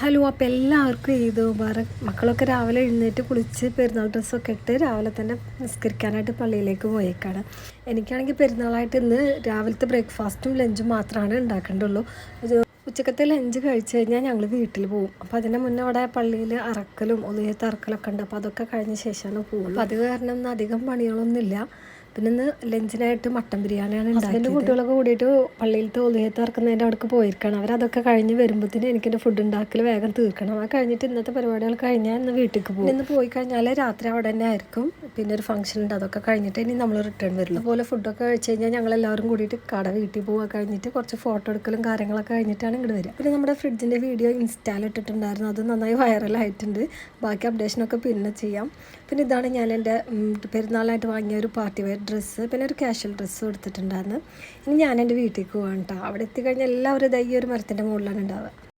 Hello, അപ്പോൾ എല്ലാവർക്കും ഈദ് മുബാറക്. മക്കളൊക്കെ രാവിലെ എഴുന്നേറ്റ് കുളിച്ച് പെരുന്നാൾ ഡ്രസ്സൊക്കെ ഇട്ട് രാവിലെ തന്നെ നിസ്കരിക്കാനായിട്ട് പള്ളിയിലേക്ക് പോയേക്കാണ്. എനിക്കാണെങ്കിൽ പെരുന്നാളായിട്ട് ഇന്ന് രാവിലത്തെ ബ്രേക്ക്ഫാസ്റ്റും ലഞ്ചും മാത്രമാണ് ഉണ്ടാക്കേണ്ടുള്ളൂ. ഉച്ചക്കത്തെ ലഞ്ച് കഴിച്ച് കഴിഞ്ഞാൽ ഞങ്ങൾ വീട്ടിൽ പോകും. അപ്പോൾ അതിൻ്റെ മുന്നേ അവിടെ പള്ളിയിൽ അറക്കലും ഒതുയത്ത് അറക്കലൊക്കെ ഉണ്ട്. അപ്പോൾ അതൊക്കെ കഴിഞ്ഞ ശേഷമാണ് പോകുള്ളൂ. അപ്പോൾ അത് കാരണം ഇന്ന് അധികം പണികളൊന്നുമില്ല. പിന്നെ ഇന്ന് ലഞ്ചിനായിട്ട് മട്ടൻ ബിരിയാണിയാണ് ഉണ്ടാക്കിയത്. കുട്ടികളൊക്കെ കൂടിയിട്ട് പള്ളിയിലത്തെ ഒതുയത്ത് ഇറക്കുന്നതിൻ്റെ അവിടേക്ക് പോയിരിക്കണം. അവരതൊക്കെ കഴിഞ്ഞ് വരുമ്പോഴത്തേന് എനിക്കെൻ്റെ ഫുഡ് ഉണ്ടാക്കൽ വേഗം തീർക്കണം. അത് കഴിഞ്ഞിട്ട് ഇന്നത്തെ പരിപാടികൾ കഴിഞ്ഞാൽ ഇന്ന് വീട്ടിലേക്ക് പോകും. ഇന്ന് പോയി കഴിഞ്ഞാൽ രാത്രി അവിടെ തന്നെ ആയിരിക്കും. പിന്നെ ഒരു ഫംഗ്ഷൻ ഉണ്ട്, അതൊക്കെ കഴിഞ്ഞിട്ട് ഇനി നമ്മൾ റിട്ടേൺ വരുള്ളൂ. അതുപോലെ ഫുഡൊക്കെ കഴിച്ച് കഴിഞ്ഞാൽ ഞങ്ങളെല്ലാവരും കൂടിയിട്ട് വീട്ടിൽ പോകാൻ കഴിഞ്ഞിട്ട് കുറച്ച് ഫോട്ടോ എടുക്കലും കാര്യങ്ങളൊക്കെ കഴിഞ്ഞിട്ടാണ് ഇങ്ങോട്ട് വരിക. പിന്നെ നമ്മുടെ ഫ്രിഡ്ജിൻ്റെ വീഡിയോ ഇൻസ്റ്റായിൽ ഇട്ടിട്ടുണ്ടായിരുന്നു. അത് നന്നായി വൈറലായിട്ടുണ്ട്. ബാക്കി അപ്ഡേഷനൊക്കെ പിന്നെ ചെയ്യാം. പിന്നെ ഇതാണ് ഞാൻ എൻ്റെ പെരുന്നാളായിട്ട് വാങ്ങിയ ഒരു പാർട്ടി വെയർ ഡ്രസ്സ്, പിന്നെ ഒരു കാഷ്വൽ ഡ്രസ്സും എടുത്തിട്ടുണ്ടായിരുന്നു. ഇനി ഞാൻ എൻ്റെ വീട്ടിലേക്ക് പോകാം കേട്ടോ. അവിടെ എത്തിക്കഴിഞ്ഞാൽ എല്ലാവരും ഈ ഒരു മരത്തിൻ്റെ മുകളിലാണ് ഉണ്ടാവുക.